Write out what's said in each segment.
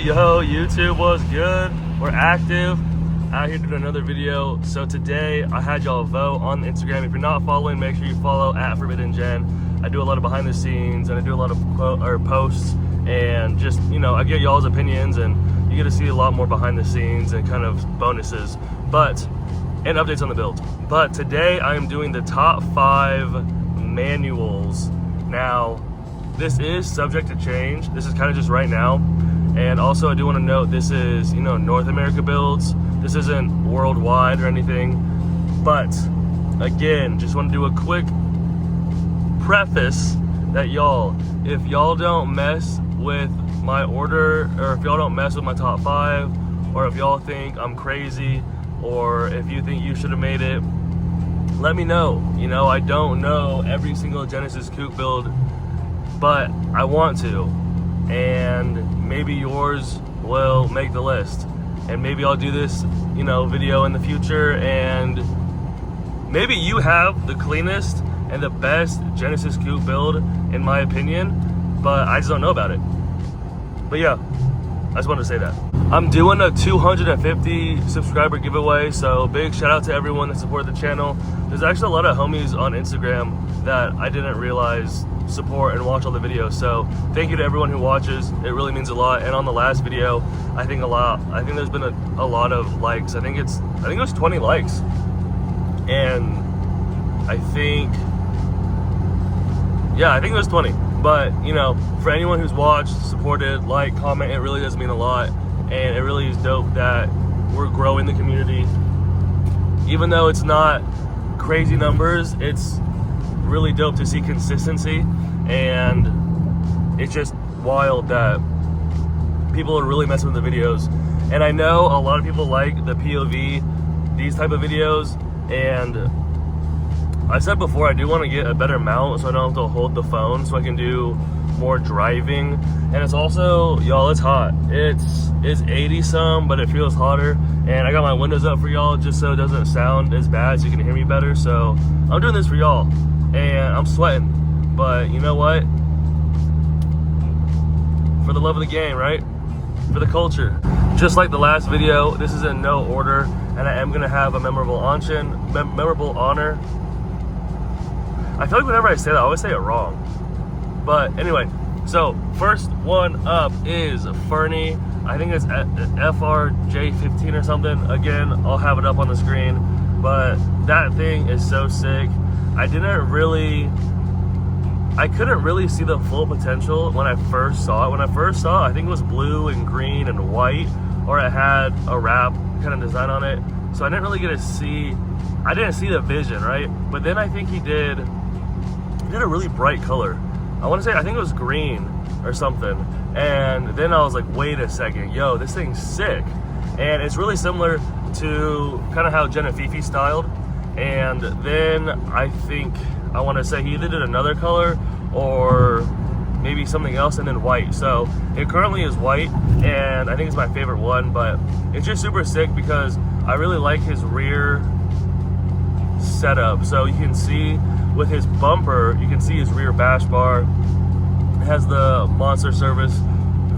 Yo, YouTube was good. We're active out here doing another video. So today I had y'all vote on Instagram. If you're not following, make sure you follow at Forbiddengen. I do a lot of behind the scenes and I do a lot of posts and just, you know, I get y'all's opinions and you get to see a lot more behind the scenes and kind of bonuses and updates on the build. But today I am doing the top 5 manuals. Now, this is subject to change. This is kind of just right now. And also I do want to note this is, you know, North America builds. This isn't worldwide or anything. But again, just want to do a quick preface that y'all, if y'all don't mess with my order, or if y'all don't mess with my top 5, or if y'all think I'm crazy, or if you think you should have made it, let me know. You know, I don't know every single Genesis Coupe build, but I want to, and maybe yours will make the list, and maybe I'll do this, you know, video in the future, and maybe you have the cleanest and the best Genesis Coupe build in my opinion, but I just don't know about it. But yeah, I just wanted to say that. I'm doing a 250 subscriber giveaway, so big shout out to everyone that supported the channel. There's actually a lot of homies on Instagram that I didn't realize support and watch all the videos, so thank you to everyone who watches. It really means a lot. And on the last video, I think there's been a lot of likes. I think it was 20 likes, and I think it was 20. But you know, for anyone who's watched, supported, like, comment, it really does mean a lot, and it really is dope that we're growing the community. Even though it's not crazy numbers, it's really dope to see consistency, and it's just wild that people are really messing with the videos. And I know a lot of people like the POV, these type of videos, and I said before I do want to get a better mount so I don't have to hold the phone, so I can do more driving. And it's also, y'all, it's hot. It's 80 some, but it feels hotter, and I got my windows up for y'all just so it doesn't sound as bad, so you can hear me better. So I'm doing this for y'all, and I'm sweating, but you know what? For the love of the game, right? For the culture. Just like the last video, this is in no order, and I am gonna have a memorable honor. I feel like whenever I say that, I always say it wrong. But anyway, so first one up is Fernie. I think it's FRJ15 or something. Again, I'll have it up on the screen, but that thing is so sick. I couldn't really see the full potential when I first saw it. When I first saw it, I think it was blue and green and white, or it had a wrap kind of design on it. So I didn't really get to see, I didn't see the vision, right? But then I think he did a really bright color. I think it was green or something. And then I was like, wait a second, yo, this thing's sick. And it's really similar to kind of how Fifi styled. And then I think, I want to say he either did another color or maybe something else, and then white. So it currently is white, and I think it's my favorite one, but it's just super sick because I really like his rear setup. So you can see with his bumper, you can see his rear bash bar. It has the Monster Service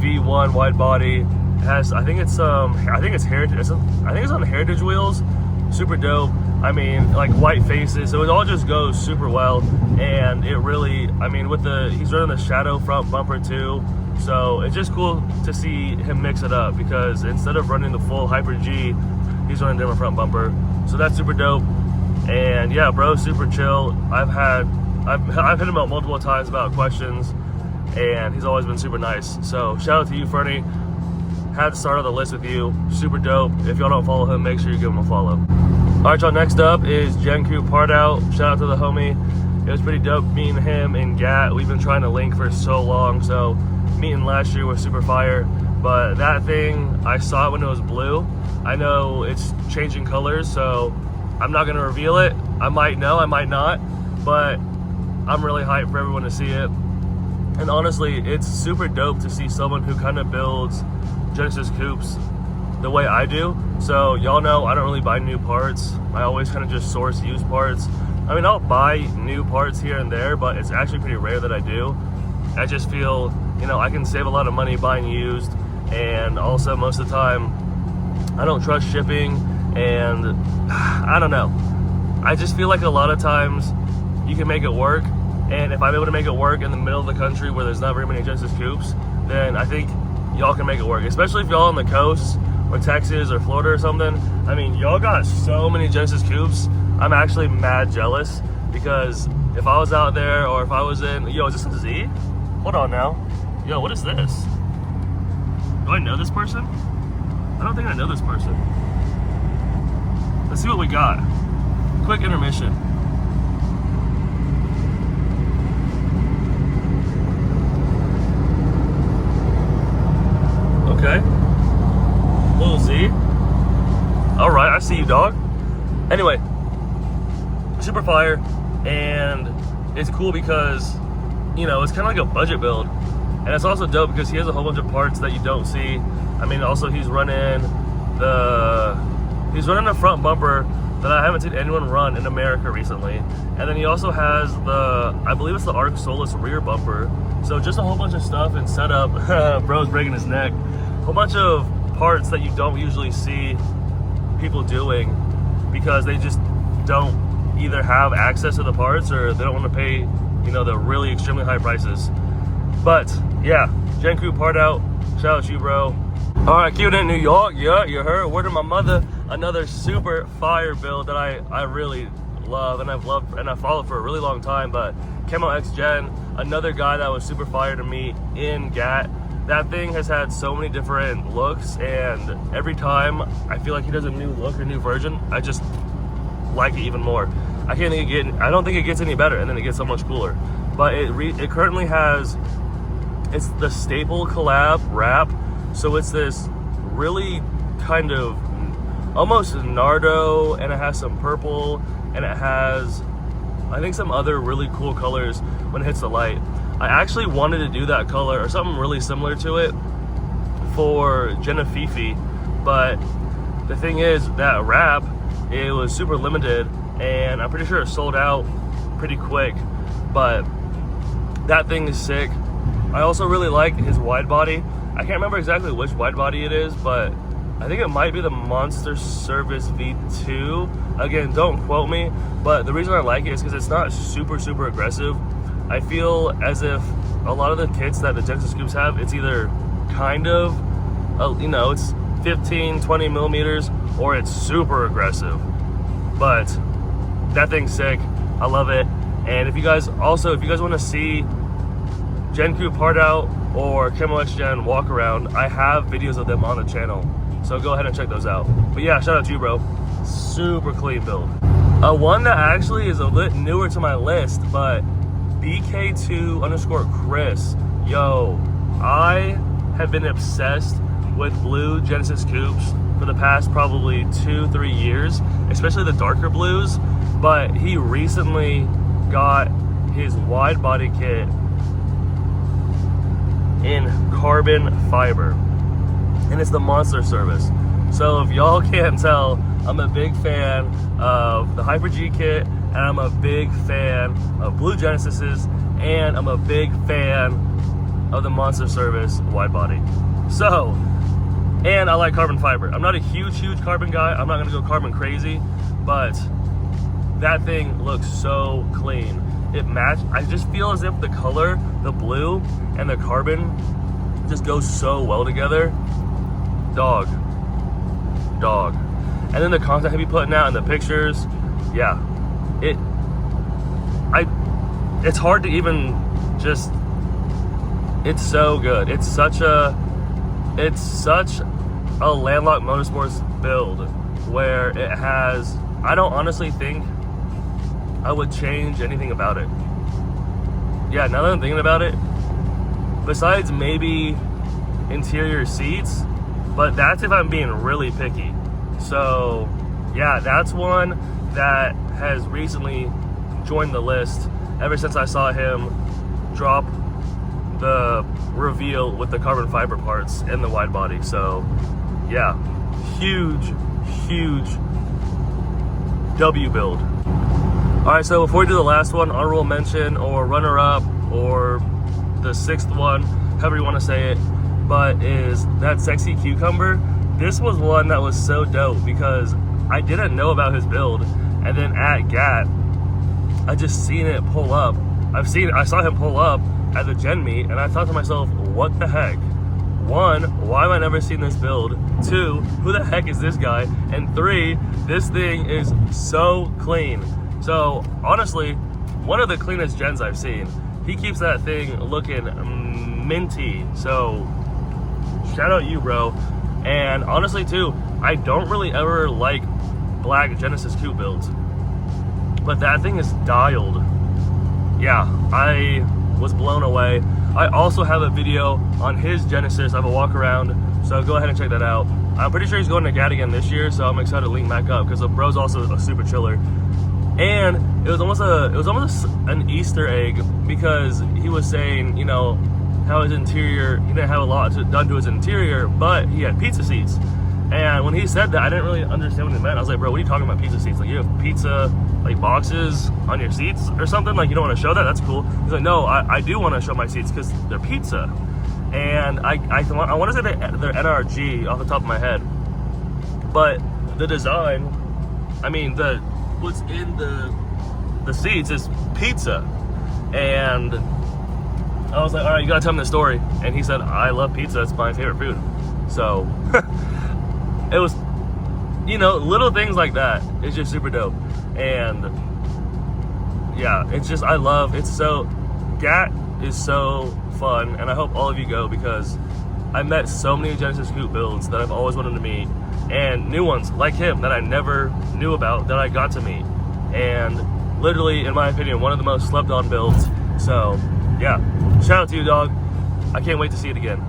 V1 wide body. It has, I think it's heritage. I think it's on Heritage wheels. Super dope. I mean, like white faces, so it all just goes super well. And it really, I mean, he's running the shadow front bumper too. So it's just cool to see him mix it up, because instead of running the full Hyper G, he's running a different front bumper. So that's super dope. And yeah, bro, super chill. I've hit him up multiple times about questions, and he's always been super nice. So shout out to you, Fernie. Had to start on the list with you. Super dope. If y'all don't follow him, make sure you give him a follow. All right, y'all, next up is Gen Coupe Part Out. Shout out to the homie. It was pretty dope meeting him and Gat. We've been trying to link for so long, so meeting last year was super fire. But that thing, I saw it when it was blue. I know it's changing colors, so I'm not gonna reveal it. I might know, I might not, but I'm really hyped for everyone to see it. And honestly, it's super dope to see someone who kind of builds Genesis Coupes the way I do. So y'all know I don't really buy new parts. I always kind of just source used parts. I mean, I'll buy new parts here and there, but it's actually pretty rare that I do. I just feel, you know, I can save a lot of money buying used, and also most of the time I don't trust shipping, and I don't know. I just feel like a lot of times you can make it work, and if I'm able to make it work in the middle of the country where there's not very many Genesis Coupes, then I think y'all can make it work, especially if y'all on the coast or Texas or Florida or something. I mean, y'all got so many Genesis Coupes. I'm actually mad jealous, because if I was out there, or if I was in, yo, is this a Z? Hold on now. Yo, what is this? Do I know this person? I don't think I know this person. Let's see what we got. Quick intermission. Okay. Little Z. All right, I see you, dog. Anyway, super fire, and it's cool because, you know, it's kind of like a budget build, and it's also dope because he has a whole bunch of parts that you don't see. I mean, also he's running the front bumper that I haven't seen anyone run in America recently, and then he also has I believe it's the Arc Solus rear bumper. So just a whole bunch of stuff and setup. Bro's breaking his neck. A whole bunch of parts that you don't usually see people doing, because they just don't either have access to the parts, or they don't want to pay, you know, the really extremely high prices. But yeah, Gen Coupe part out. Shout out to you, bro. All right, queued in New York. Yeah, you heard. Word of my mother. Another super fire build that I really love, and I've loved and I followed for a really long time. But Chemo XGen, another guy that was super fire to me in GAT. That thing has had so many different looks, and every time I feel like he does a new look or new version, I just like it even more. I don't think it gets any better, and then it gets so much cooler. But it currently has, it's the staple collab wrap, so it's this really kind of almost Nardo, and it has some purple, and it has, I think, some other really cool colors when it hits the light. I actually wanted to do that color or something really similar to it for Genefifi, but the thing is that wrap, it was super limited, and I'm pretty sure it sold out pretty quick. But that thing is sick. I also really like his wide body. I can't remember exactly which wide body it is, but I think it might be the Monster Service V2. Again, don't quote me, but the reason I like it is because it's not super aggressive. I feel as if a lot of the kits that the Genesis Coupes have, it's either kind of, you know, it's 15, 20 millimeters, or it's super aggressive. But that thing's sick. I love it. And if you guys want to see Gen Coupe part out or Chemo XGen walk around, I have videos of them on the channel. So go ahead and check those out. But yeah, shout out to you, bro. Super clean build. One that actually is a bit newer to my list, but BK2 Chris. Yo, I have been obsessed with blue Genesis Coupes for the past probably 2-3 years, especially the darker blues. But he recently got his wide body kit in carbon fiber, and it's the Monster Service. So if y'all can't tell, I'm a big fan of the Hyper G kit, and I'm a big fan of blue Genesises, and I'm a big fan of the Monster Service wide body. So, and I like carbon fiber. I'm not a huge carbon guy. I'm not gonna go carbon crazy, but that thing looks so clean. It matched. I just feel as if the color, the blue and the carbon just goes so well together. Dog. And then the content he'll be putting out and the pictures, yeah. It's hard to even just, it's so good. It's such a Landlocked Motorsports build where it has, I don't honestly think I would change anything about it. Yeah, now that I'm thinking about it, besides maybe interior seats, but that's if I'm being really picky. So yeah, that's one that has recently joined the list ever since I saw him drop the reveal with the carbon fiber parts in the wide body. So yeah, huge W build. All right, so before we do the last one, honorable mention or runner up or the sixth one, however you want to say it, but is that Thesexycucumber. This was one that was so dope because I didn't know about his build, and then at GAT, I just seen it pull up. I saw him pull up at the Gen meet, and I thought to myself, what the heck? One, why have I never seen this build? Two, who the heck is this guy? And three, this thing is so clean. So honestly, one of the cleanest gens I've seen. He keeps that thing looking minty. So shout out you, bro. And honestly too, I don't really ever like black Genesis Coupe builds, but that thing is dialed. Yeah, I was blown away. I also have a video on his Genesis. I have a walk around, so go ahead and check that out. I'm pretty sure he's going to GAT again this year, so I'm excited to link back up because the bro's also a super chiller. And it was almost an Easter egg because he was saying, you know, how his interior, he didn't have a lot done to his interior, but he had pizza seats. And when he said that, I didn't really understand what he meant. I was like, bro, what are you talking about pizza seats? Like, you have pizza, like, boxes on your seats or something? Like, you don't want to show that? That's cool. He's like, no, I do want to show my seats because they're pizza. And I want to say they're NRG off the top of my head. But the design, I mean, what's in the seats is pizza. And I was like, all right, you got to tell me the story. And he said, I love pizza. It's my favorite food. So it was, you know, little things like that. It's just super dope. And yeah, it's just, GAT is so fun, and I hope all of you go because I met so many Genesis Coupe builds that I've always wanted to meet, and new ones like him that I never knew about that I got to meet. And literally, in my opinion, one of the most slept on builds. So yeah, shout out to you, dog. I can't wait to see it again.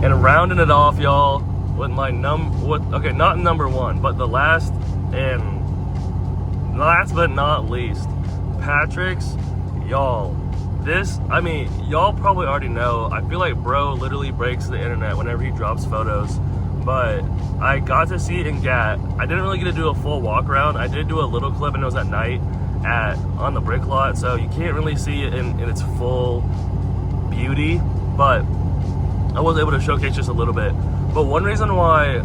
And rounding it off, y'all, with my okay, not number one, but the last but not least, Patrick's, y'all. This, I mean, y'all probably already know. I feel like bro literally breaks the internet whenever he drops photos. But I got to see it in GAT. I didn't really get to do a full walk around. I did do a little clip, and it was at night on the brick lot, so you can't really see it in its full beauty. But I was able to showcase just a little bit. But one reason why,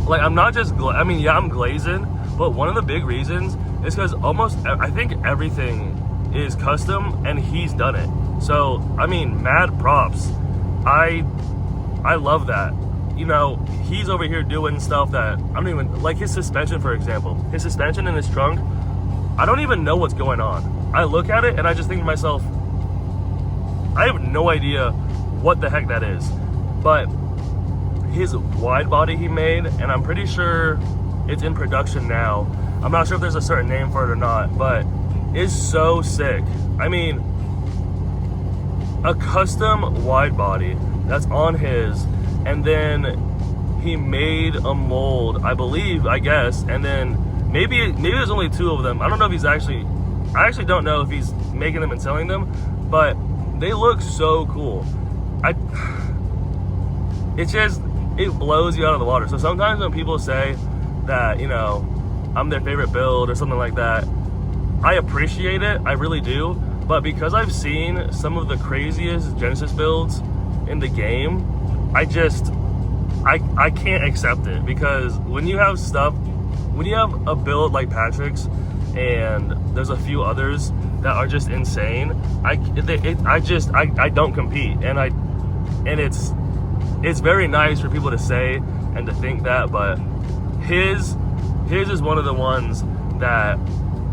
like, I'm not just, I'm glazing, but one of the big reasons is because I think everything is custom and he's done it. So, I mean, mad props. I love that. You know, he's over here doing stuff that I don't even, like his suspension, for example. His suspension in his trunk, I don't even know what's going on. I look at it and I just think to myself, I have no idea what the heck that is. But his wide body he made, and I'm pretty sure it's in production now. I'm not sure if there's a certain name for it or not, but it's so sick. I mean, a custom wide body that's on his, and then he made a mold, I guess, and then maybe there's only two of them. I don't know if I actually don't know if he's making them and selling them, but they look so cool. It blows you out of the water. So sometimes when people say that, you know, I'm their favorite build or something like that, I appreciate it, I really do. But because I've seen some of the craziest Genesis builds in the game, I can't accept it. Because when you have a build like Patrick's and there's a few others that are just insane, I don't compete. And it's very nice for people to say and to think that, but his is one of the ones that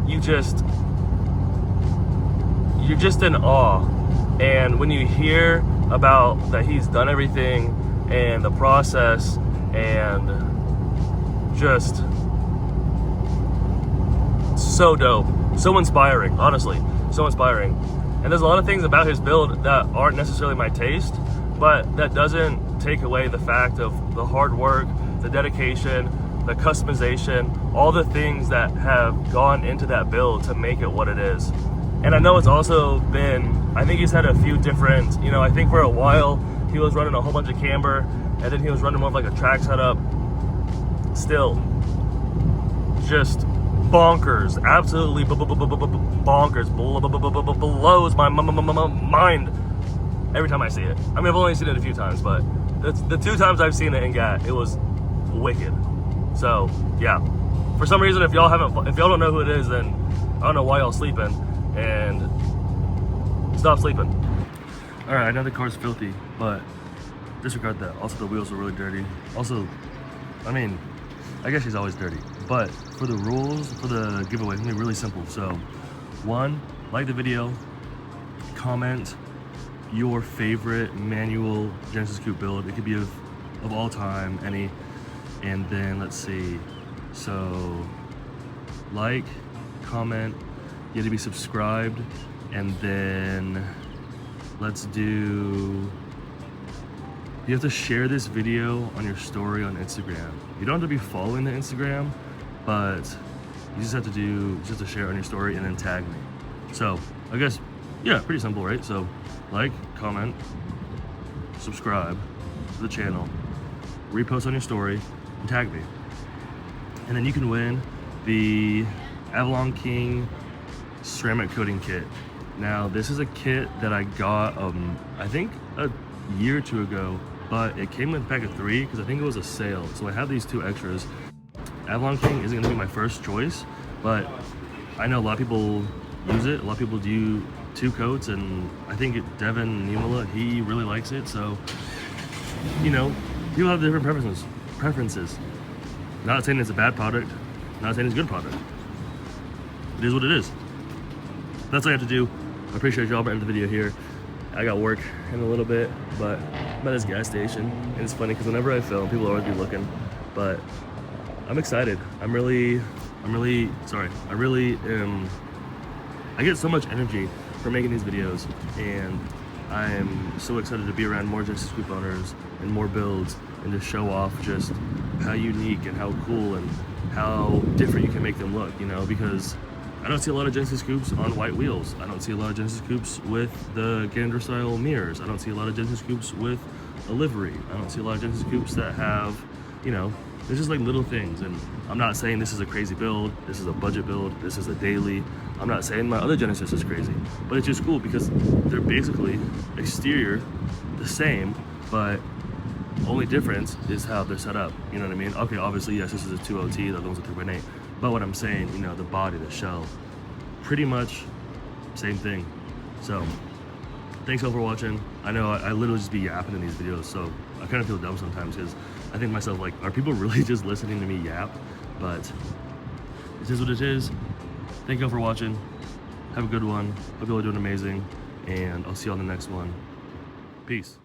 you're just in awe. And when you hear about that he's done everything and the process, and just so dope, so inspiring, honestly, so inspiring. And there's a lot of things about his build that aren't necessarily my taste, but that doesn't take away the fact of the hard work, the dedication, the customization, all the things that have gone into that build to make it what it is. And I know it's also been, I think he's had a few different, you know, I think for a while he was running a whole bunch of camber, and then he was running more of like a track setup. Still, just bonkers, absolutely bonkers, blows my mind. every time I see it. I mean, I've only seen it a few times, but the 2 times I've seen it in GAT, it was wicked. So yeah, for some reason, if y'all don't know who it is, then I don't know why y'all sleeping, and stop sleeping. All right, I know the car's filthy, but disregard that. Also, the wheels are really dirty. Also, I mean, I guess she's always dirty, but for the rules, for the giveaway, it's gonna be really simple. So 1, like the video, comment your favorite manual Genesis Coupe build. It could be of all time, any. And then let's see, so like, comment, you have to be subscribed, and then let's do, you have to share this video on your story on Instagram. You don't have to be following the Instagram, but you just have to share it on your story and then tag me. So I guess, yeah, pretty simple, right? So like, comment, subscribe to the channel, repost on your story, and tag me. And then you can win the Avalon King ceramic coating kit. Now this is a kit that I got I think a year or 2 ago, but it came with a pack of 3 because I think it was a sale. So I have these 2 extras. Avalon King isn't gonna be my first choice, but I know a lot of people use it. A lot of people do 2 coats, and I think Devin Niemola, he really likes it. So, you know, people have different preferences. Not saying it's a bad product, not saying it's a good product. It is what it is. That's all I have to do. I appreciate y'all for ending the video here. I got work in a little bit, but I'm at this gas station, and it's funny because whenever I film, people always be looking, but I'm excited. I get so much energy for making these videos, and I am so excited to be around more Genesis Coupe owners and more builds, and to show off just how unique and how cool and how different you can make them look, you know, because I don't see a lot of Genesis Coupes on white wheels. I don't see a lot of Genesis Coupes with the Gander style mirrors. I don't see a lot of Genesis Coupes with a livery. I don't see a lot of Genesis Coupes that have, you know, there's just like little things. And I'm not saying this is a crazy build, this is a budget build, this is a daily. I'm not saying my other Genesis is crazy, but it's just cool because they're basically exterior the same, but only difference is how they're set up. You know what I mean? Okay, obviously, yes, this is a 2.0T, the other one's a 3.8. But what I'm saying, you know, the body, the shell, pretty much same thing. So, thanks all for watching. I know I literally just be yapping in these videos, so I kind of feel dumb sometimes because I think to myself, like, are people really just listening to me yap? But it is what it is. Thank you all for watching. Have a good one. Hope you all are doing amazing, and I'll see you on the next one. Peace.